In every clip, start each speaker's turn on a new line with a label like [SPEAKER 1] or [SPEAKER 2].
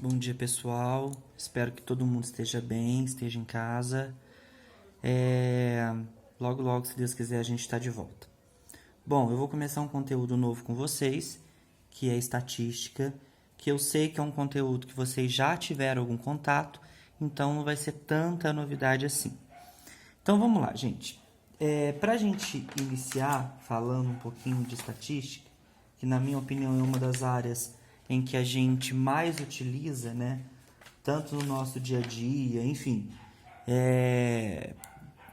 [SPEAKER 1] Bom dia, pessoal. Espero que todo mundo esteja bem, esteja em casa. Logo, logo, se Deus quiser, a gente está de volta. Bom, eu vou começar um conteúdo novo com vocês, que é estatística, que eu sei que é um conteúdo que vocês já tiveram algum contato, então não vai ser tanta novidade assim. Então vamos lá, gente. Para a gente iniciar falando um pouquinho de estatística, que na minha opinião é uma das áreas em que a gente mais utiliza, né? Tanto no nosso dia a dia, enfim,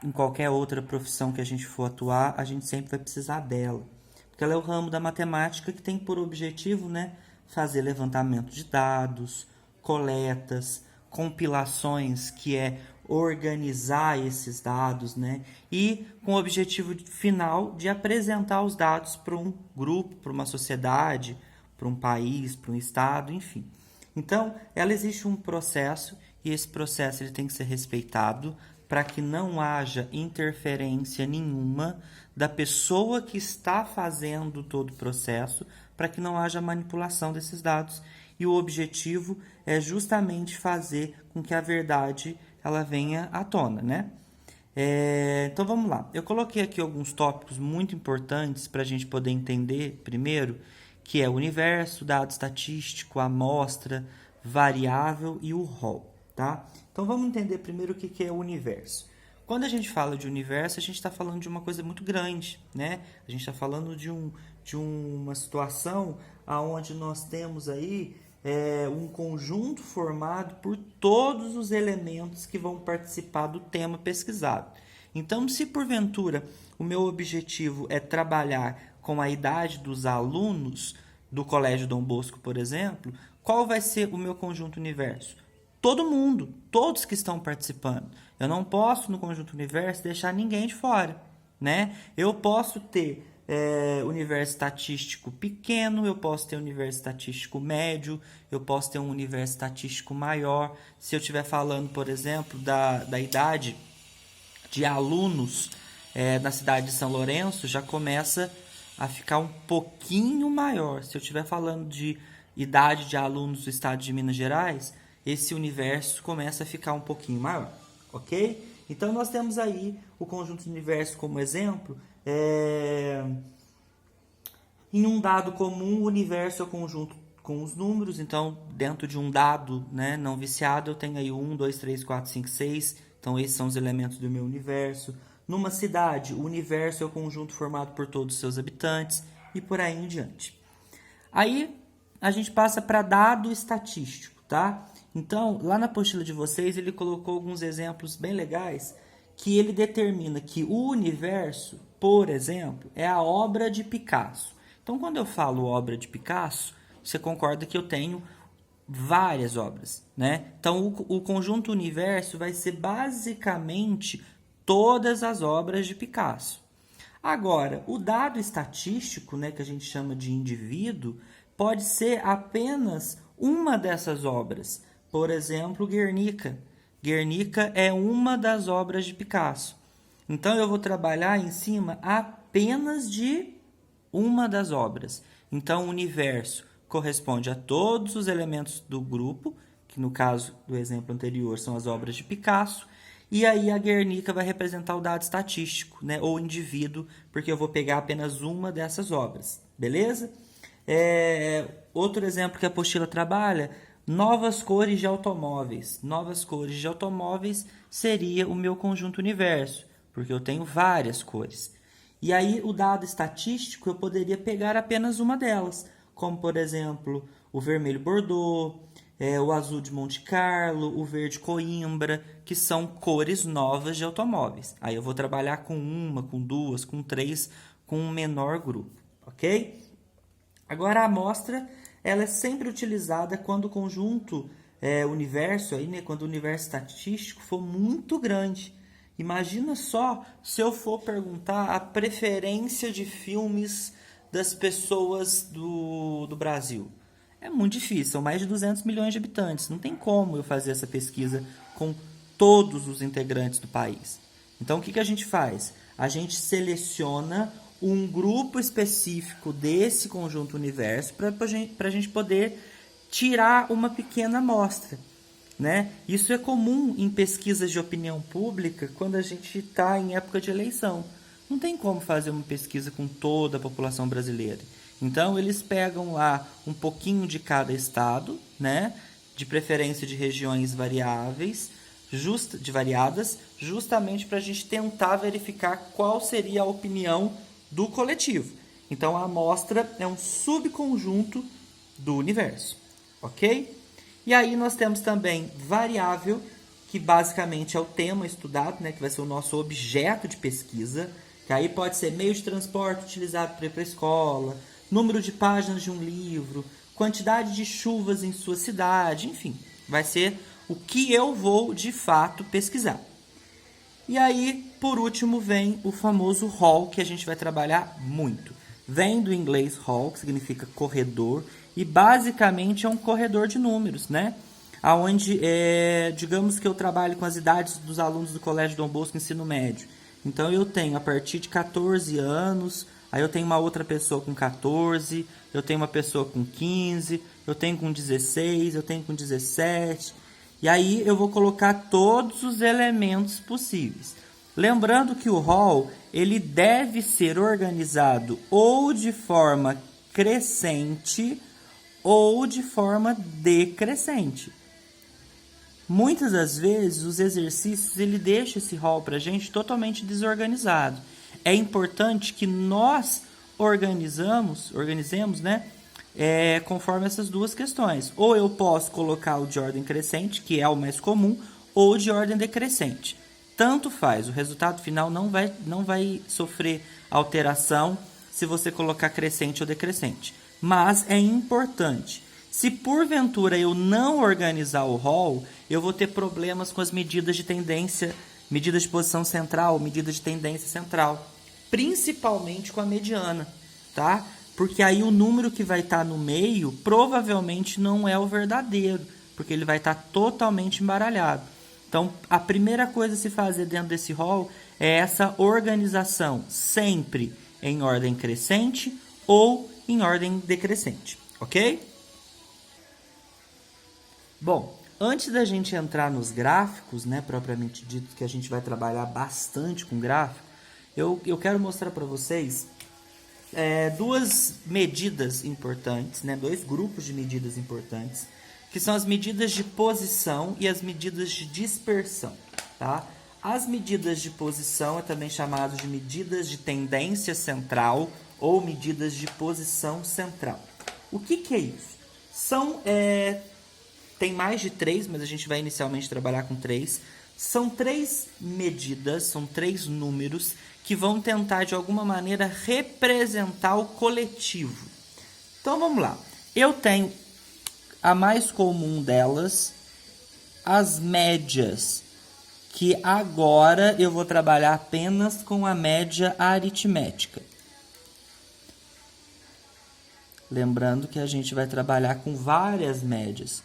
[SPEAKER 1] em qualquer outra profissão que a gente for atuar, a gente sempre vai precisar dela. Porque ela é o ramo da matemática que tem por objetivo, né, fazer levantamento de dados, coletas, compilações, que é organizar esses dados, né, e com o objetivo final de apresentar os dados para um grupo, para uma sociedade, para um país, para um estado, enfim. Então, ela existe um processo e esse processo ele tem que ser respeitado para que não haja interferência nenhuma da pessoa que está fazendo todo o processo, para que não haja manipulação desses dados. E o objetivo é justamente fazer com que a verdade ela venha à tona, né? Então vamos lá. Eu coloquei aqui alguns tópicos muito importantes para a gente poder entender primeiro, que é o universo, dado estatístico, amostra, variável e o rol, tá? Então vamos entender primeiro o que é o universo. Quando a gente fala de universo, a gente está falando de uma coisa muito grande, né? A gente está falando de uma situação onde nós temos aí um conjunto formado por todos os elementos que vão participar do tema pesquisado. Então, se porventura o meu objetivo é trabalhar com a idade dos alunos do Colégio Dom Bosco, por exemplo, qual vai ser o meu conjunto universo? Todo mundo, todos que estão participando. Eu não posso, no conjunto universo, deixar ninguém de fora, né? Eu posso ter universo estatístico pequeno, eu posso ter universo estatístico médio, eu posso ter um universo estatístico maior. Se eu estiver falando, por exemplo, da idade de alunos na cidade de São Lourenço, já começa a ficar um pouquinho maior. Se eu estiver falando de idade de alunos do estado de Minas Gerais, esse universo começa a ficar um pouquinho maior, ok? Então, nós temos aí o conjunto do universo como exemplo. Em um dado comum, o universo é o conjunto com os números. Então, dentro de um dado, né, não viciado, eu tenho aí 1, 2, 3, 4, 5, 6. Então, esses são os elementos do meu universo. Numa cidade, o universo é o conjunto formado por todos os seus habitantes e por aí em diante. Aí, a gente passa para dado estatístico, tá? Então, lá na apostila de vocês, ele colocou alguns exemplos bem legais que ele determina que o universo, por exemplo, é a obra de Picasso. Então, quando eu falo obra de Picasso, você concorda que eu tenho várias obras, né? Então, o conjunto universo vai ser basicamente todas as obras de Picasso. Agora, o dado estatístico, né, que a gente chama de indivíduo, pode ser apenas uma dessas obras. Por exemplo, Guernica. Guernica é uma das obras de Picasso. Então, eu vou trabalhar em cima apenas de uma das obras. Então, o universo corresponde a todos os elementos do grupo, que no caso do exemplo anterior são as obras de Picasso, e aí a Guernica vai representar o dado estatístico, né, ou indivíduo, porque eu vou pegar apenas uma dessas obras, beleza? Outro exemplo que a apostila trabalha, novas cores de automóveis. Novas cores de automóveis seria o meu conjunto universo, porque eu tenho várias cores. E aí o dado estatístico eu poderia pegar apenas uma delas, como por exemplo o vermelho Bordeaux, o azul de Monte Carlo, o verde Coimbra, que são cores novas de automóveis. Aí eu vou trabalhar com uma, com duas, com três, com um menor grupo, ok? Agora a amostra ela é sempre utilizada quando o conjunto universo, aí, né, quando o universo estatístico for muito grande. Imagina só se eu for perguntar a preferência de filmes das pessoas do Brasil. É muito difícil, são mais de 200 milhões de habitantes. Não tem como eu fazer essa pesquisa com todos os integrantes do país. Então, o que a gente faz? A gente seleciona um grupo específico desse conjunto universo para a gente poder tirar uma pequena amostra, né? Isso é comum em pesquisas de opinião pública quando a gente está em época de eleição. Não tem como fazer uma pesquisa com toda a população brasileira. Então, eles pegam lá um pouquinho de cada estado, né? De preferência de regiões variáveis, variadas, justamente para a gente tentar verificar qual seria a opinião do coletivo. Então, a amostra é um subconjunto do universo, ok? E aí nós temos também variável, que basicamente é o tema estudado, né? Que vai ser o nosso objeto de pesquisa, que aí pode ser meio de transporte utilizado para ir para a escola, número de páginas de um livro, quantidade de chuvas em sua cidade, enfim, vai ser o que eu vou de fato pesquisar. E aí, por último, vem o famoso hall, que a gente vai trabalhar muito. Vem do inglês hall, que significa corredor, e basicamente é um corredor de números, né? Onde, digamos que eu trabalho com as idades dos alunos do Colégio Dom Bosco Ensino Médio. Então, eu tenho a partir de 14 anos, aí eu tenho uma outra pessoa com 14, eu tenho uma pessoa com 15, eu tenho com 16, eu tenho com 17. E aí eu vou colocar todos os elementos possíveis. Lembrando que o hall, ele deve ser organizado ou de forma crescente ou de forma decrescente. Muitas das vezes, os exercícios, ele deixa esse hall para a gente totalmente desorganizado. É importante que nós organizemos, né? Conforme essas duas questões. Ou eu posso colocar o de ordem crescente, que é o mais comum, ou de ordem decrescente. Tanto faz, o resultado final não vai sofrer alteração se você colocar crescente ou decrescente. Mas é importante. Se porventura eu não organizar o hall, eu vou ter problemas com as medidas de tendência, medidas de posição central, medidas de tendência central, principalmente com a mediana, tá? Porque aí o número que vai estar no meio provavelmente não é o verdadeiro, porque ele vai estar totalmente embaralhado. Então, a primeira coisa a se fazer dentro desse hall é essa organização, sempre em ordem crescente ou em ordem decrescente, ok? Bom, antes da gente entrar nos gráficos, né, propriamente dito, que a gente vai trabalhar bastante com gráfico, eu quero mostrar para vocês duas medidas importantes, né, dois grupos de medidas importantes, que são as medidas de posição e as medidas de dispersão, tá? As medidas de posição é também chamado de medidas de tendência central ou medidas de posição central. O que é isso? Tem mais de 3, mas a gente vai inicialmente trabalhar com 3. São 3 medidas, são 3 números que vão tentar de alguma maneira representar o coletivo. Então vamos lá. Eu tenho a mais comum delas, as médias, que agora eu vou trabalhar apenas com a média aritmética. Lembrando que a gente vai trabalhar com várias médias.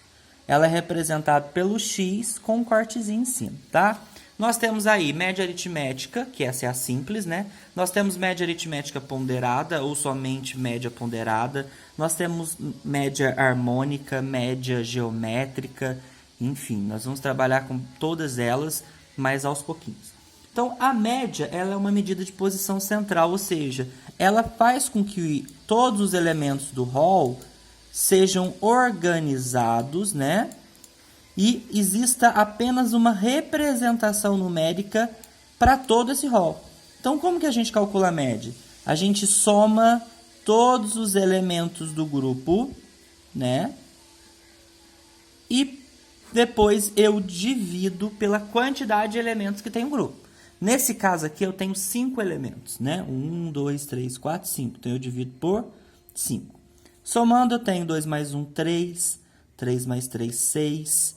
[SPEAKER 1] Ela é representada pelo X com um cortezinho em cima, tá? Nós temos aí média aritmética, que essa é a simples, né? Nós temos média aritmética ponderada ou somente média ponderada. Nós temos média harmônica, média geométrica, enfim, nós vamos trabalhar com todas elas, mas aos pouquinhos. Então, a média, ela é uma medida de posição central, ou seja, ela faz com que todos os elementos do hall sejam organizados, né? E exista apenas uma representação numérica para todo esse hall. Então, como que a gente calcula a média? A gente soma todos os elementos do grupo, né? E depois eu divido pela quantidade de elementos que tem o grupo. Nesse caso aqui, eu tenho 5 elementos, né? 1, 2, 3, 4, 5. Então, eu divido por 5. Somando, eu tenho 2 mais 1, 3. 3 mais 3, 6.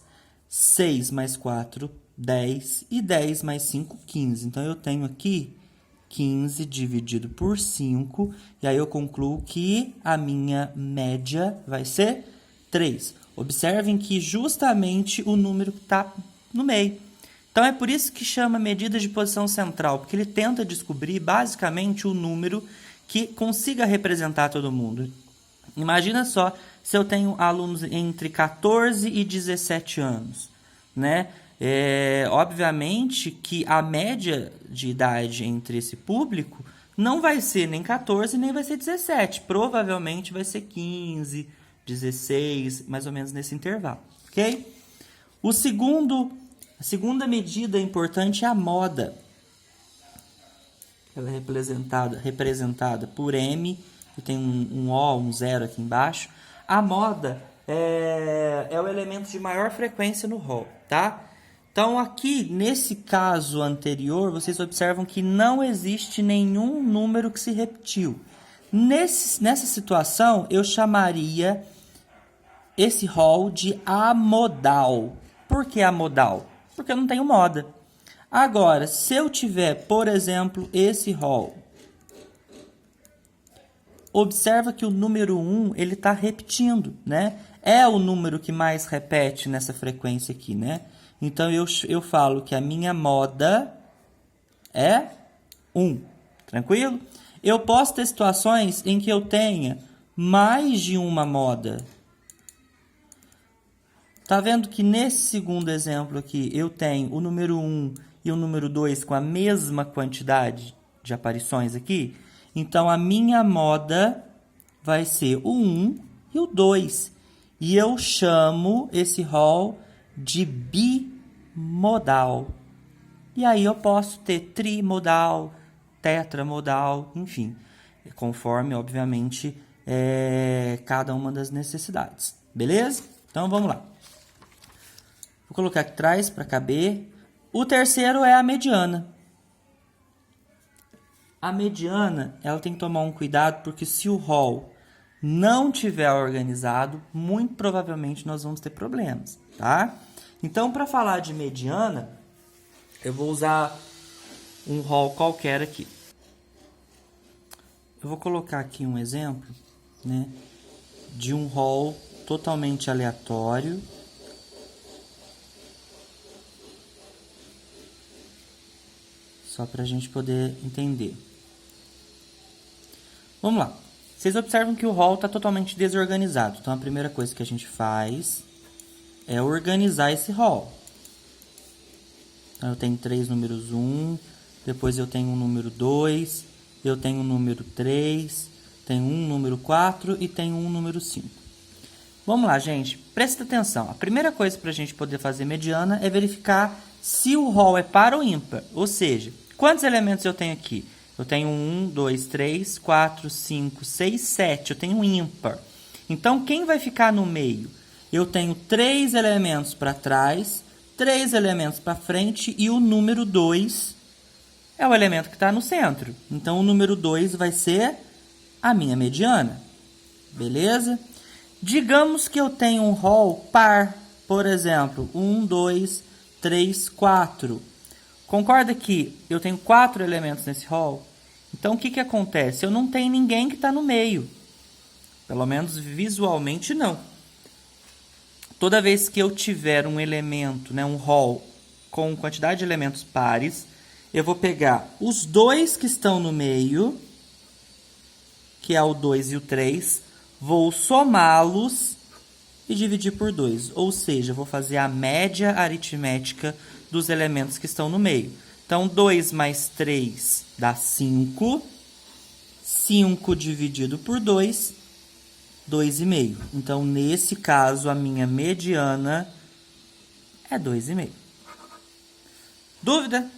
[SPEAKER 1] 6 mais 4, 10. E 10 mais 5, 15. Então, eu tenho aqui 15 dividido por 5. E aí, eu concluo que a minha média vai ser 3. Observem que justamente o número está no meio. Então, é por isso que chama medida de posição central, porque ele tenta descobrir, basicamente, o número que consiga representar todo mundo. Imagina só se eu tenho alunos entre 14 e 17 anos, né? Obviamente que a média de idade entre esse público não vai ser nem 14, nem vai ser 17. Provavelmente vai ser 15, 16, mais ou menos nesse intervalo, ok? A segunda medida importante é a moda. Ela é representada por M, que tem um O, um zero aqui embaixo. A moda é o elemento de maior frequência no rol, tá? Então, aqui, nesse caso anterior, vocês observam que não existe nenhum número que se repetiu. Nessa situação, eu chamaria esse rol de amodal. Por que amodal? Porque eu não tenho moda. Agora, se eu tiver, por exemplo, esse rol, observa que o número 1 ele está repetindo, né? É o número que mais repete nessa frequência aqui, né? Então, eu falo que a minha moda é 1. Tranquilo? Eu posso ter situações em que eu tenha mais de uma moda. Tá vendo que nesse segundo exemplo aqui, eu tenho o número 1 e o número 2 com a mesma quantidade de aparições aqui? Então, a minha moda vai ser o 1 e o 2. E eu chamo esse rol de bimodal. E aí eu posso ter trimodal, tetramodal, enfim, conforme, obviamente, cada uma das necessidades. Beleza? Então, vamos lá. Vou colocar aqui atrás para caber. O terceiro é a mediana. A mediana, ela tem que tomar um cuidado, porque se o rol não tiver organizado, muito provavelmente nós vamos ter problemas, tá? Então, para falar de mediana, eu vou usar um rol qualquer aqui. Eu vou colocar aqui um exemplo, né, de um rol totalmente aleatório. Só para a gente poder entender. Vamos lá. Vocês observam que o rol está totalmente desorganizado. Então, a primeira coisa que a gente faz é organizar esse rol. Então, eu tenho 3 números 1, depois eu tenho um número 2, eu tenho um número 3, tenho um número 4 e tenho um número 5. Vamos lá, gente. Presta atenção. A primeira coisa para a gente poder fazer mediana é verificar se o rol é par ou ímpar. Ou seja, quantos elementos eu tenho aqui? Eu tenho 1, 2, 3, 4, 5, 6, 7. Eu tenho um ímpar. Então, quem vai ficar no meio? Eu tenho 3 elementos para trás, 3 elementos para frente e o número 2 é o elemento que está no centro. Então, o número 2 vai ser a minha mediana. Beleza? Digamos que eu tenho um rol par. Por exemplo, 1, 2, 3, 4. Concorda que eu tenho 4 elementos nesse rol? Então, o que acontece? Eu não tenho ninguém que está no meio. Pelo menos visualmente, não. Toda vez que eu tiver um elemento, né, um rol com quantidade de elementos pares, eu vou pegar os 2 que estão no meio, que é o 2 e o 3, vou somá-los e dividir por 2. Ou seja, eu vou fazer a média aritmética dos elementos que estão no meio. Então, 2 mais 3 dá 5. 5 dividido por 2, 2,5. Então, nesse caso, a minha mediana é 2,5. Dúvida?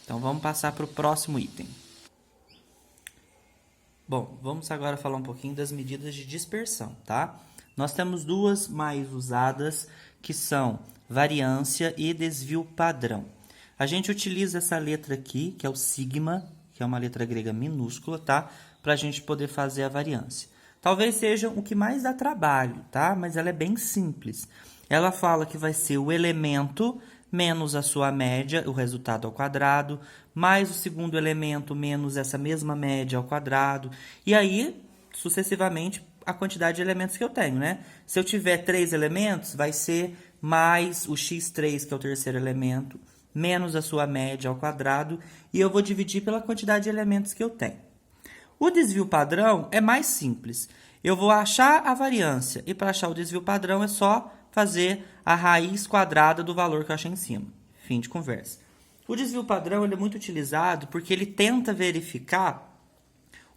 [SPEAKER 1] Então, vamos passar para o próximo item. Bom, vamos agora falar um pouquinho das medidas de dispersão, tá? Nós temos duas mais usadas, que são variância e desvio padrão. A gente utiliza essa letra aqui, que é o sigma, que é uma letra grega minúscula, tá? Para a gente poder fazer a variância. Talvez seja o que mais dá trabalho, tá? Mas ela é bem simples. Ela fala que vai ser o elemento menos a sua média, o resultado ao quadrado, mais o segundo elemento menos essa mesma média ao quadrado. E aí, sucessivamente, a quantidade de elementos que eu tenho, né? Se eu tiver 3 elementos, vai ser mais o x3, que é o terceiro elemento, menos a sua média ao quadrado, e eu vou dividir pela quantidade de elementos que eu tenho. O desvio padrão é mais simples. Eu vou achar a variância e para achar o desvio padrão é só fazer a raiz quadrada do valor que eu achei em cima. Fim de conversa. O desvio padrão ele é muito utilizado porque ele tenta verificar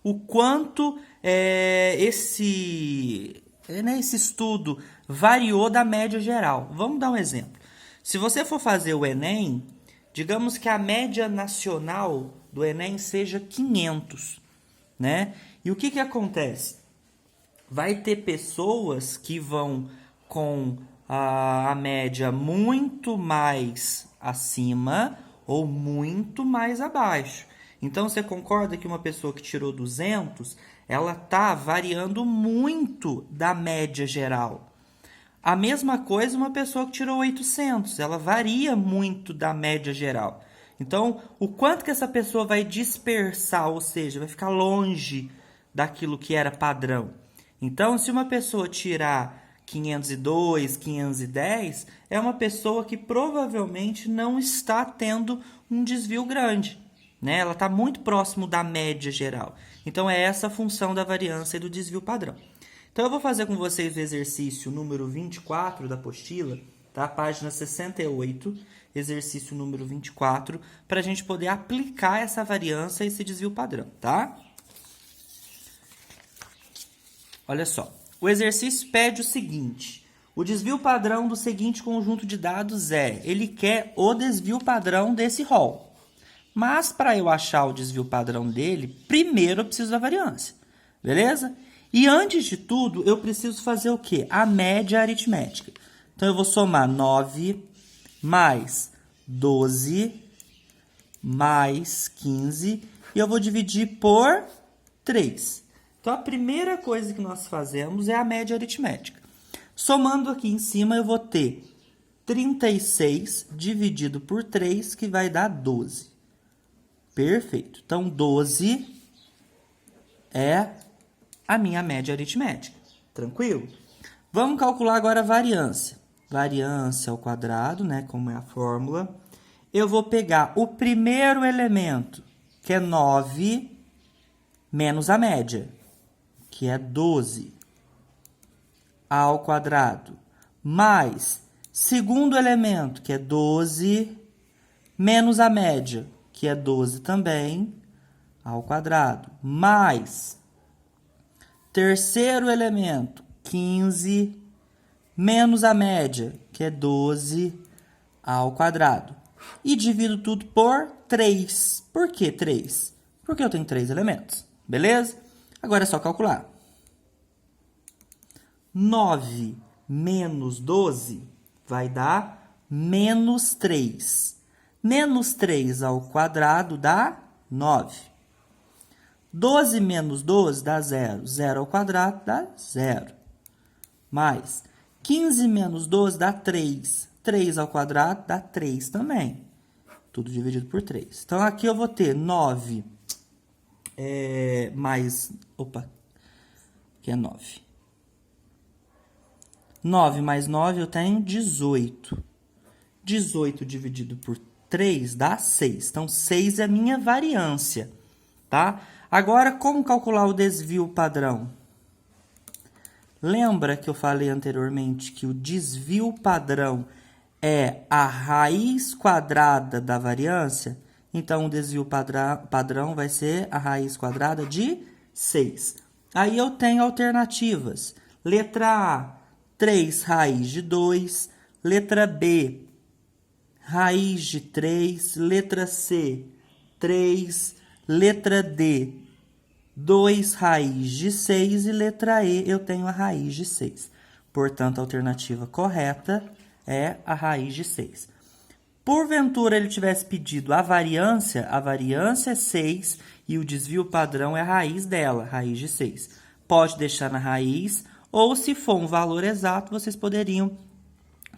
[SPEAKER 1] o quanto esse estudo variou da média geral. Vamos dar um exemplo. Se você for fazer o Enem, digamos que a média nacional do Enem seja 500, né? E o que acontece? Vai ter pessoas que vão com a média muito mais acima ou muito mais abaixo. Então, você concorda que uma pessoa que tirou 200, ela está variando muito da média geral. A mesma coisa uma pessoa que tirou 800, ela varia muito da média geral. Então, o quanto que essa pessoa vai dispersar, ou seja, vai ficar longe daquilo que era padrão. Então, se uma pessoa tirar 502, 510, é uma pessoa que provavelmente não está tendo um desvio grande, né? Ela está muito próximo da média geral. Então, é essa a função da variância e do desvio padrão. Então, eu vou fazer com vocês o exercício número 24 da apostila, tá? Página 68, exercício número 24, para a gente poder aplicar essa variância e esse desvio padrão, tá? Olha só, o exercício pede o seguinte: o desvio padrão do seguinte conjunto de dados ele quer o desvio padrão desse rol. Mas, para eu achar o desvio padrão dele, primeiro eu preciso da variância, beleza? E antes de tudo, eu preciso fazer o quê? A média aritmética. Então, eu vou somar 9 mais 12 mais 15 e eu vou dividir por 3. Então, a primeira coisa que nós fazemos é a média aritmética. Somando aqui em cima, eu vou ter 36 dividido por 3, que vai dar 12. Perfeito. Então, 12 é a minha média aritmética. Tranquilo? Vamos calcular agora a variância. Variância ao quadrado, né, como é a fórmula. Eu vou pegar o primeiro elemento, que é 9, menos a média, que é 12, ao quadrado, mais segundo elemento, que é 12, menos a média, que é 12 também, ao quadrado, mais terceiro elemento, 15, menos a média, que é 12, ao quadrado. E divido tudo por 3. Por que 3? Porque eu tenho 3 elementos, beleza? Agora é só calcular. 9 menos 12 vai dar menos 3. Menos 3 ao quadrado dá 9. 12 menos 12 dá 0. 0 ao quadrado dá 0. Mais 15 menos 12 dá 3. 3 ao quadrado dá 3 também. Tudo dividido por 3. Então, aqui eu vou ter 9 mais... Opa, aqui é 9. 9 mais 9 eu tenho 18. 18 dividido por 3 dá 6. Então, 6 é a minha variância, tá? Agora, como calcular o desvio padrão? Lembra que eu falei anteriormente que o desvio padrão é a raiz quadrada da variância? Então, o desvio padrão vai ser a raiz quadrada de 6. Aí eu tenho alternativas. Letra A, 3 raiz de 2. Letra B, raiz de 3. Letra C, 3. Letra D, 2 raiz de 6. E letra E, eu tenho a raiz de 6. Portanto, a alternativa correta é a raiz de 6. Porventura, ele tivesse pedido a variância é 6 e o desvio padrão é a raiz dela, raiz de 6. Pode deixar na raiz, ou se for um valor exato, vocês poderiam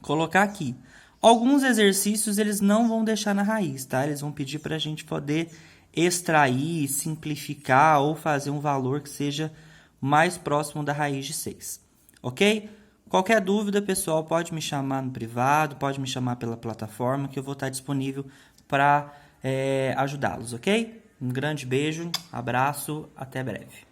[SPEAKER 1] colocar aqui. Alguns exercícios, eles não vão deixar na raiz, tá? Eles vão pedir para a gente poder extrair, simplificar ou fazer um valor que seja mais próximo da raiz de 6, ok? Qualquer dúvida, pessoal, pode me chamar no privado, pode me chamar pela plataforma, que eu vou estar disponível para ajudá-los, ok? Um grande beijo, abraço, até breve.